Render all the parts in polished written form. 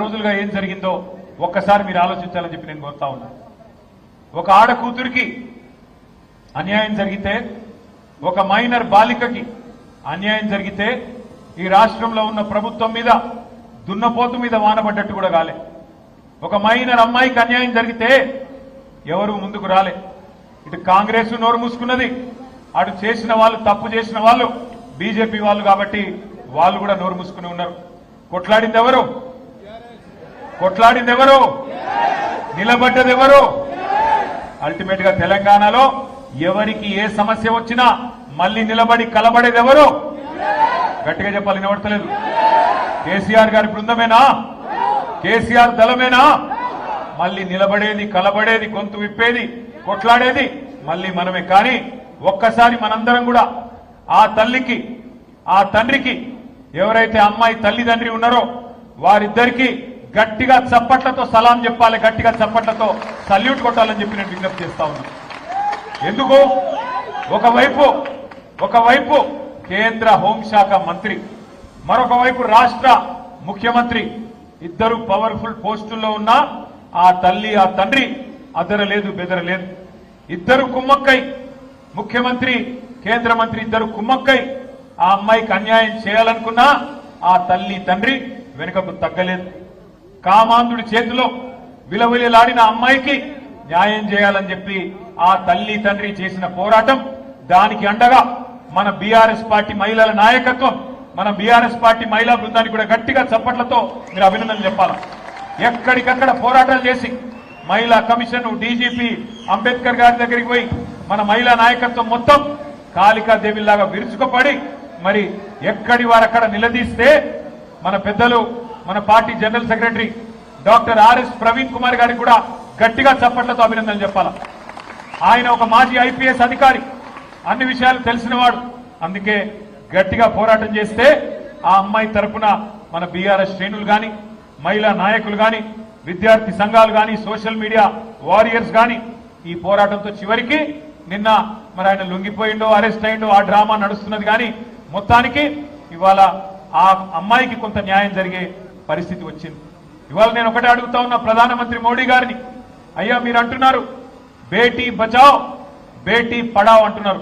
రోజులుగా ఏం జరిగిందో ఒక్కసారి మీరు ఆలోచించాలని చెప్పి నేను కోరుతా ఉన్నా. ఒక ఆడ కూతురికి అన్యాయం జరిగితే, ఒక మైనర్ బాలికకి అన్యాయం జరిగితే ఈ రాష్ట్రంలో ఉన్న ప్రభుత్వం మీద దున్నపోతు మీద వానబడ్డట్టు కూడా కాలే. ఒక మైనర్ అమ్మాయికి అన్యాయం జరిగితే ఎవరు ముందుకు రాలే. ఇటు కాంగ్రెస్ నోరు మూసుకున్నది, అటు చేసిన వాళ్ళు, తప్పు చేసిన వాళ్ళు బీజేపీ వాళ్ళు కాబట్టి వాళ్ళు కూడా నోరు మూసుకుని ఉన్నారు. కొట్లాడింది ఎవరు? కొట్లాడింది ఎవరు? నిలబడ్డది ఎవరు? అల్టిమేట్ గా తెలంగాణలో ఎవరికి ఏ సమస్య వచ్చినా మళ్ళీ నిలబడి కలబడేది ఎవరు? గట్టిగా చెప్పాలి, వినబడతలేదు. కేసీఆర్ గారి బృందమేనా? కేసీఆర్ దళమేనా? మళ్ళీ నిలబడేది, కలబడేది, గొంతు విప్పేది, కొట్లాడేది మళ్ళీ మనమే. కానీ ఒక్కసారి మనందరం కూడా ఆ తల్లికి, ఆ తండ్రికి, ఎవరైతే అమ్మాయి తల్లిదండ్రి ఉన్నారో వారిద్దరికీ గట్టిగా చప్పట్లతో సలాం చెప్పాలి, గట్టిగా చప్పట్లతో సల్యూట్ కొట్టాలని చెప్పి నేను విజ్ఞప్తి చేస్తా ఉన్నా. ఎందుకు? ఒకవైపు కేంద్ర హోంశాఖ మంత్రి, మరొక వైపు రాష్ట్ర ముఖ్యమంత్రి, ఇద్దరు పవర్ఫుల్ పోస్టుల్లో ఉన్న ఆ తల్లి, ఆ తండ్రి అదరలేదు, బెదరలేదు. ఇద్దరు కుమ్మక్కై, ముఖ్యమంత్రి, కేంద్ర మంత్రి ఇద్దరు కుమ్మక్కై ఆ అమ్మాయికి అన్యాయం చేయాలనుకున్నా ఆ తల్లి, తండ్రి వెనుకకు తగ్గలేదు. కామాంధుడి చేతిలో విలవిలలాడిన అమ్మాయికి న్యాయం చేయాలని చెప్పి ఆ తల్లి, తండ్రి చేసిన పోరాటం, దానికి అండగా మన బీఆర్ఎస్ పార్టీ మహిళల నాయకత్వం, మన బీఆర్ఎస్ పార్టీ మహిళా బృందానికి కూడా గట్టిగా చప్పట్లతో మీరు అభినందనలు చెప్పాలి. ఎక్కడికక్కడ పోరాటాలు చేసి మహిళా కమిషన్, డీజీపీ అంబేద్కర్ గారి దగ్గరికి పోయి మన మహిళా నాయకత్వం మొత్తం కాళికాదేవిలాగా విరుచుకుపడి మరి ఎక్కడి వారక్కడ నిలదీస్తే మన పెద్దలు, మన party general secretary doctor RS Praveen Kumar గారికి కూడా గట్టిగా చప్పట్లతో అభినందనలు చెప్పాల. ఆయన ఒక మాజీ ఐపీఎస్ అధికారి, అన్ని విషయాలు తెలిసినవాడు. అందుకే గట్టిగా పోరాటం చేస్తే ఆ అమ్మాయి తరఫున మన బీఆర్ఎస్ శ్రేణులు గాని, మహిళా నాయకులు గాని, విద్యార్థి సంఘాలు గాని, సోషల్ మీడియా వారియర్స్ గాని ఈ పోరాటంతో చివరికి నిన్న మరి ఆయన లొంగిపోయిండో, అరెస్ట్ అయిండో, ఆ డ్రామా నడుస్తున్నది. కానీ మొత్తానికి ఇవాళ ఆ అమ్మాయికి కొంత న్యాయం జరిగే పరిస్థితి వచ్చింది. ఇవాళ నేను ఒకటే అడుగుతా ఉన్నా ప్రధానమంత్రి మోడీ గారిని, అయ్యా మీరు అంటున్నారు బేటీ బచావ్ బేటీ పడావ్ అంటున్నారు,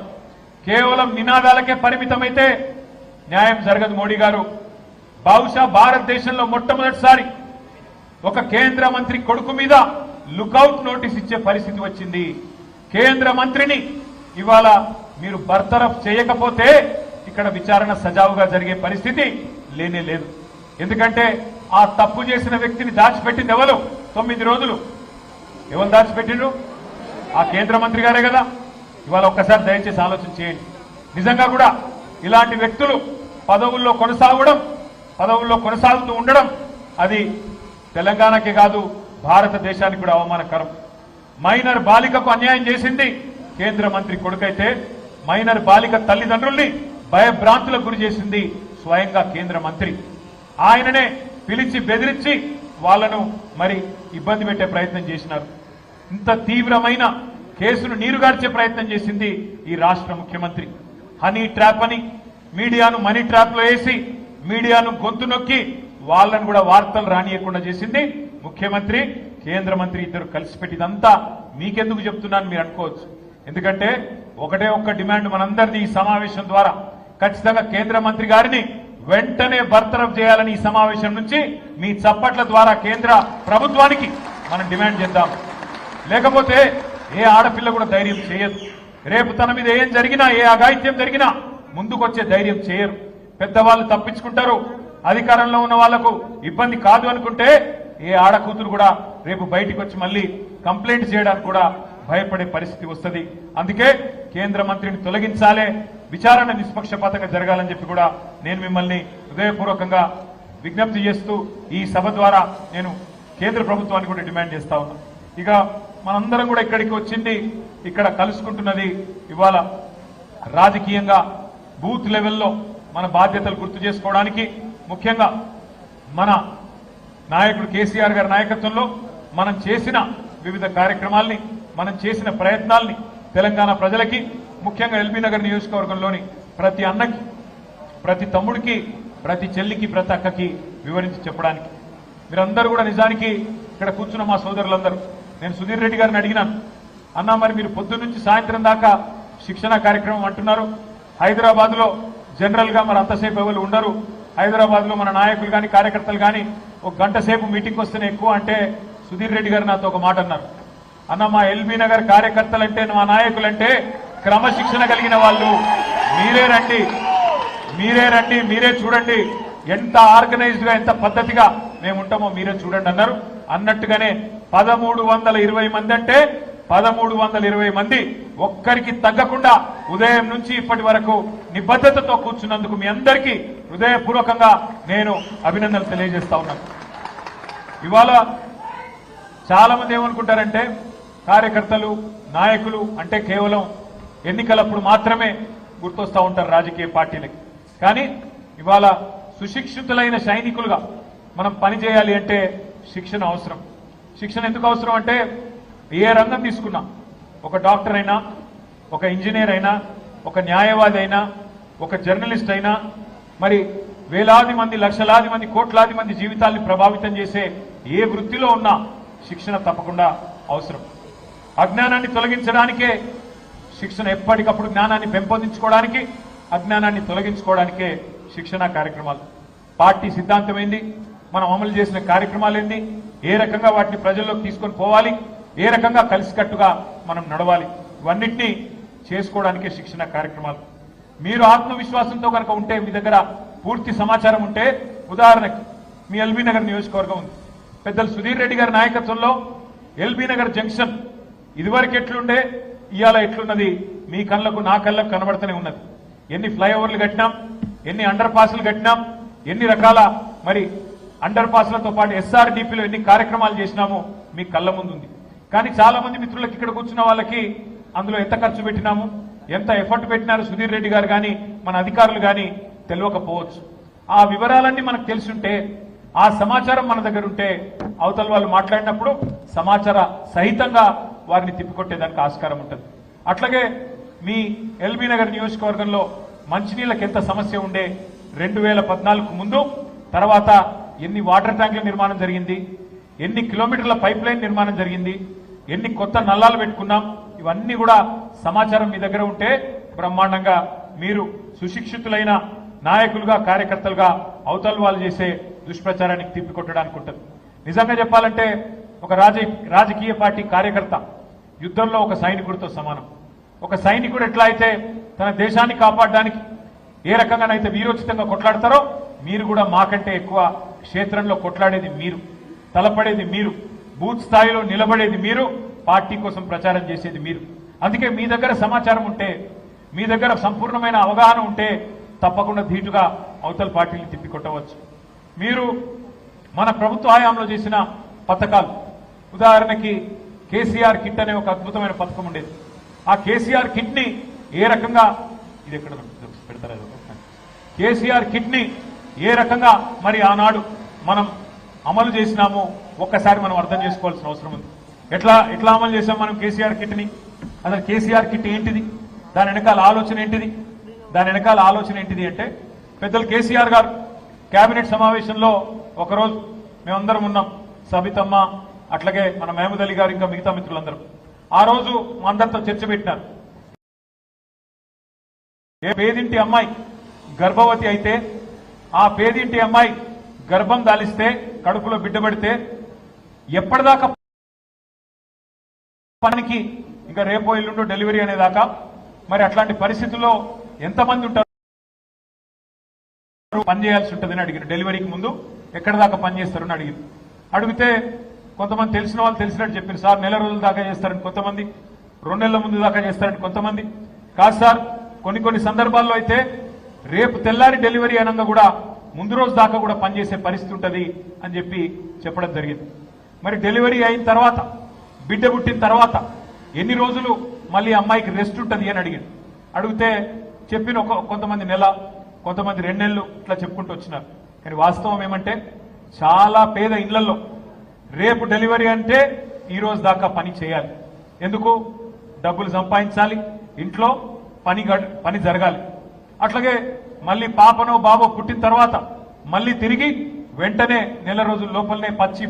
కేవలం నినాదాలకే పరిమితమైతే న్యాయం జరగదు. మోడీ గారు బహుశా భారతదేశంలో మొట్టమొదటిసారి ఒక కేంద్ర మంత్రి కొడుకు మీద లుకౌట్ నోటీస్ ఇచ్చే పరిస్థితి వచ్చింది. కేంద్ర మంత్రిని ఇవాళ మీరు బర్తరఫ్ చేయకపోతే ఇక్కడ విచారణ సజావుగా జరిగే పరిస్థితి లేనే లేదు. ఎందుకంటే ఆ తప్పు చేసిన వ్యక్తిని దాచిపెట్టింది ఎవరు? 9 రోజులు ఎవరు దాచిపెట్టిండ్రు? ఆ కేంద్ర మంత్రి గారే కదా. ఇవాళ ఒక్కసారి దయచేసి ఆలోచన చేయండి. నిజంగా కూడా ఇలాంటి వ్యక్తులు పదవుల్లో కొనసాగుతూ ఉండడం అది తెలంగాణకే కాదు భారతదేశానికి కూడా అవమానకరం. మైనర్ బాలికకు అన్యాయం చేసింది కేంద్ర మంత్రి కొడుకైతే, మైనర్ బాలిక తల్లిదండ్రుల్ని భయభ్రాంతులకు గురి చేసింది స్వయంగా కేంద్ర మంత్రి. ఆయననే పిలిచి బెదిరించి వాళ్లను మరి ఇబ్బంది పెట్టే ప్రయత్నం చేసినారు. ఇంత తీవ్రమైన కేసును నీరుగార్చే ప్రయత్నం చేసింది ఈ రాష్ట్ర ముఖ్యమంత్రి. హనీ ట్రాప్ అని మీడియాను మనీ ట్రాప్ లో వేసి మీడియాను గొంతు నొక్కి వాళ్ళను కూడా వార్తలు రానియకుండా చేసింది ముఖ్యమంత్రి, కేంద్ర మంత్రి ఇద్దరు కలిసి పెట్టిదంతా మీకెందుకు చెప్తున్నాను మీరు అనుకోవచ్చు. ఎందుకంటే ఒకటే ఒక్క డిమాండ్ మనందరిది ఈ సమావేశం ద్వారా, ఖచ్చితంగా కేంద్ర మంత్రి గారిని వెంటనే బర్తరఫ్ చేయాలని ఈ సమావేశం నుంచి మీ చప్పట్ల ద్వారా కేంద్ర ప్రభుత్వానికి మనం డిమాండ్ చేద్దాం. లేకపోతే ఏ ఆడపిల్ల కూడా ధైర్యం చేయదు. రేపు తన మీద ఏం జరిగినా, ఏ అఘాయిత్యం జరిగినా ముందుకొచ్చే ధైర్యం చేయరు. పెద్దవాళ్ళు తప్పించుకుంటారు. అధికారంలో ఉన్న వాళ్లకు ఇబ్బంది కాదు అనుకుంటే ఏ ఆడకూతురు కూడా రేపు బయటికి వచ్చి మళ్ళీ కంప్లైంట్ చేయడానికి కూడా భయపడే పరిస్థితి వస్తుంది. అందుకే కేంద్ర మంత్రిని తొలగించాలే, విచారణ నిష్పక్షపాతంగా జరగాలని చెప్పి కూడా నేను మిమ్మల్ని హృదయపూర్వకంగా విజ్ఞప్తి చేస్తూ ఈ సభ ద్వారా నేను కేంద్ర ప్రభుత్వాన్ని కూడా డిమాండ్ చేస్తా ఉన్నా. ఇక మనందరం కూడా ఇక్కడికి వచ్చింది, ఇక్కడ కలుసుకుంటున్నది ఇవాళ రాజకీయంగా బూత్ లెవెల్లో మన బాధ్యతలు గుర్తు చేసుకోవడానికి, ముఖ్యంగా మన నాయకుడు కేసీఆర్ గారి నాయకత్వంలో మనం చేసిన వివిధ కార్యక్రమాల్ని, మనం చేసిన ప్రయత్నాల్ని తెలంగాణ ప్రజలకి, ముఖ్యంగా ఎల్బీ నగర్ నియోజకవర్గంలోని ప్రతి అన్నకి, ప్రతి తమ్ముడికి, ప్రతి చెల్లికి, ప్రతి అక్కకి వివరించి చెప్పడానికి మీరందరూ కూడా నిజానికి ఇక్కడ కూర్చున్న మా సోదరులందరూ, నేను సుధీర్ రెడ్డి గారిని అడిగినాను, అన్నా మరి మీరు పొద్దున్న నుంచి సాయంత్రం దాకా శిక్షణ కార్యక్రమం అంటున్నారు, హైదరాబాద్లో జనరల్గా మరి అంతసేపు ఎవరు ఉండరు, హైదరాబాద్లో మన నాయకులు కానీ కార్యకర్తలు కానీ ఒక గంట సేపు మీటింగ్ వస్తేనే ఎక్కువ అంటే సుధీర్ రెడ్డి గారు నాతో ఒక మాట అన్నారు, అన్న మా ఎల్బీ నగర్ కార్యకర్తలంటే మా నాయకులంటే క్రమశిక్షణ కలిగిన వాళ్ళు, మీరే రండి మీరే చూడండి ఎంత ఆర్గనైజ్డ్ గా ఎంత పద్ధతిగా మేము ఉంటామో మీరే చూడండి అన్నారు. అన్నట్టుగానే 1320 మంది అంటే 1320 మంది ఒక్కరికి తగ్గకుండా ఉదయం నుంచి ఇప్పటి వరకు నిబద్ధతతో కూర్చున్నందుకు మీ అందరికీ హృదయపూర్వకంగా నేను అభినందనలు తెలియజేస్తా ఉన్నాను. ఇవాళ చాలా మంది ఏమనుకుంటారంటే కార్యకర్తలు నాయకులు అంటే కేవలం ఎన్నికలప్పుడు మాత్రమే గుర్తొస్తూ ఉంటారు రాజకీయ పార్టీలకి. కానీ ఇవాళ సుశిక్షితులైన సైనికులుగా మనం పనిచేయాలి అంటే శిక్షణ అవసరం. శిక్షణ ఎందుకు అవసరం అంటే ఏ రంగం తీసుకున్నా, ఒక డాక్టర్ అయినా, ఒక ఇంజనీర్ అయినా, ఒక న్యాయవాది అయినా, ఒక జర్నలిస్ట్ అయినా, మరి వేలాది మంది లక్షలాది మంది కోట్లాది మంది జీవితాల్ని ప్రభావితం చేసే ఏ వృత్తిలో ఉన్నా శిక్షణ తప్పకుండా అవసరం. అజ్ఞానాన్ని తొలగించడానికే శిక్షణ, ఎప్పటికప్పుడు జ్ఞానాన్ని పెంపొందించుకోవడానికి, అజ్ఞానాన్ని తొలగించుకోవడానికే శిక్షణ కార్యక్రమాలు. పార్టీ సిద్ధాంతం ఏంది, మనం అమలు చేసిన కార్యక్రమాలు ఏంది, ఏ రకంగా వాటిని ప్రజల్లోకి తీసుకొని పోవాలి, ఏ రకంగా కలిసికట్టుగా మనం నడవాలి, ఇవన్నిటినీ చేసుకోవడానికే శిక్షణ కార్యక్రమాలు. మీరు ఆత్మవిశ్వాసంతో కనుక ఉంటే, మీ దగ్గర పూర్తి సమాచారం ఉంటే, ఉదాహరణకి మీ ఎల్బీ నగర్ నియోజకవర్గం ఉంది, పెద్దలు సుధీర్ రెడ్డి గారి నాయకత్వంలో ఎల్బీ నగర్ జంక్షన్ ఇదివరకు ఎట్లుండే ఇవాళ ఎట్లున్నది మీ కళ్ళకు నా కళ్ళకు కనబడుతూనే ఉన్నది. ఎన్ని ఫ్లైఓవర్లు కట్టినాం, ఎన్ని అండర్ పాస్లు కట్టినాం, ఎన్ని రకాల మరి అండర్ పాస్లతో పాటు ఎస్ఆర్డిపిలో ఎన్ని కార్యక్రమాలు చేసినామో మీ కళ్ళ ముందు ఉంది. కానీ చాలా మంది మిత్రులకు ఇక్కడ కూర్చున్న వాళ్ళకి అందులో ఎంత ఖర్చు పెట్టినాము, ఎంత ఎఫర్ట్ పెట్టినారు సుధీర్ రెడ్డి గారు కానీ మన అధికారులు కానీ తెలియకపోవచ్చు. ఆ వివరాలన్నీ మనకు తెలుసుంటే, ఆ సమాచారం మన దగ్గర ఉంటే అవతల వాళ్ళు మాట్లాడినప్పుడు సమాచార సహితంగా వారిని తిప్పికొట్టేదానికి ఆస్కారం ఉంటుంది. అట్లాగే మీ ఎల్బీ నగర్ నియోజకవర్గంలో మంచినీళ్ళకి ఎంత సమస్య ఉండే, 2014 ముందు తర్వాత ఎన్ని వాటర్ ట్యాంకుల నిర్మాణం జరిగింది, ఎన్ని కిలోమీటర్ల పైప్ లైన్ నిర్మాణం జరిగింది, ఎన్ని కొత్త నల్లాలు పెట్టుకున్నాం, ఇవన్నీ కూడా సమాచారం మీ దగ్గర ఉంటే బ్రహ్మాండంగా మీరు సుశిక్షితులైన నాయకులుగా కార్యకర్తలుగా అవతల వాళ్ళు చేసే దుష్ప్రచారానికి తిప్పికొట్టడానికి ఉంటుంది. నిజంగా చెప్పాలంటే ఒక రాజకీయ పార్టీ కార్యకర్త యుద్ధంలో ఒక సైనికుడితో సమానం. ఒక సైనికుడు ఎట్లా అయితే తన దేశాన్ని కాపాడడానికి ఏ రకంగానైతే వీరోచితంగా కొట్లాడతారో, మీరు కూడా మాకంటే ఎక్కువ క్షేత్రంలో కొట్లాడేది మీరు, తలపడేది మీరు, బూత్ స్థాయిలో నిలబడేది మీరు, పార్టీ కోసం ప్రచారం చేసేది మీరు. అందుకే మీ దగ్గర సమాచారం ఉంటే, మీ దగ్గర సంపూర్ణమైన అవగాహన ఉంటే తప్పకుండా ధీటుగా అవతల పార్టీని తిప్పికొట్టవచ్చు. మీరు మన ప్రభుత్వ హయాంలో చేసిన పథకాలు, ఉదాహరణకి కేసీఆర్ కిట్ అనే ఒక అద్భుతమైన పథకం ఉండేది. ఆ కేసీఆర్ కిట్ ని ఏ రకంగా, ఇది ఎక్కడ పెడతారా, కేసీఆర్ కిట్ ని ఏ రకంగా మరి ఆనాడు మనం అమలు చేసినామో ఒక్కసారి మనం అర్థం చేసుకోవాల్సిన అవసరం ఉంది. ఎట్లా అమలు చేసాం మనం కేసీఆర్ కిట్ ని? అసలు కేసీఆర్ కిట్ ఏంటిది, దాని వెనకాల ఆలోచన ఏంటిది? దాని వెనకాల ఆలోచన ఏంటిది అంటే, పెద్దలు కేసీఆర్ గారు కేబినెట్ సమావేశంలో ఒకరోజు మేమందరం ఉన్నాం, సబితమ్మ, అట్లాగే మన మహమూద్ అలీ గారు, ఇంకా మిగతా మిత్రులందరూ. ఆ రోజు మా అందరితో చర్చ పెట్టినారు. ఏ పేదింటి అమ్మాయి గర్భవతి అయితే, ఆ పేదింటి అమ్మాయి గర్భం దాలిస్తే, కడుపులో బిడ్డబడితే ఎప్పటిదాకా పనికి, ఇంకా రేపో ఎల్లుండో డెలివరీ అనేదాకా, మరి అట్లాంటి పరిస్థితుల్లో ఎంతమంది ఉంటారు పని చేయాల్సి ఉంటుందని అడిగారు. డెలివరీకి ముందు ఎక్కడి దాకా పని చేస్తారని అడిగారు. అడిగితే కొంతమంది తెలిసిన వాళ్ళు తెలిసినట్టు చెప్పారు, సార్ నెల రోజుల దాకా చేస్తారని కొంతమంది, 2 నెలల ముందు దాకా చేస్తారని కొంతమంది, కాదు సార్ కొన్ని సందర్భాల్లో అయితే రేపు తెల్లారి డెలివరీ అనగా కూడా ముందు రోజు దాకా కూడా పనిచేసే పరిస్థితి ఉంటుంది అని చెప్పడం జరిగింది. మరి డెలివరీ అయిన తర్వాత, బిడ్డ పుట్టిన తర్వాత ఎన్ని రోజులు మళ్ళీ అమ్మాయికి రెస్ట్ ఉంటుంది అని అడిగాడు. అడిగితే చెప్పిన కొంతమంది నెల, కొంతమంది 2 నెలలు ఇట్లా చెప్పుకుంటూ వచ్చినారు. కానీ వాస్తవం ఏమంటే, చాలా పేద ఇళ్లలో రేపు డెలివరీ అంటే ఈ రోజు దాకా పని చేయాలి. ఎందుకు? డబ్బులు సంపాదించాలి, ఇంట్లో పని జరగాలి. అట్లాగే మళ్ళీ పాపనో బాబో పుట్టిన తర్వాత మళ్ళీ తిరిగి వెంటనే నెల రోజుల లోపలనే పచ్చి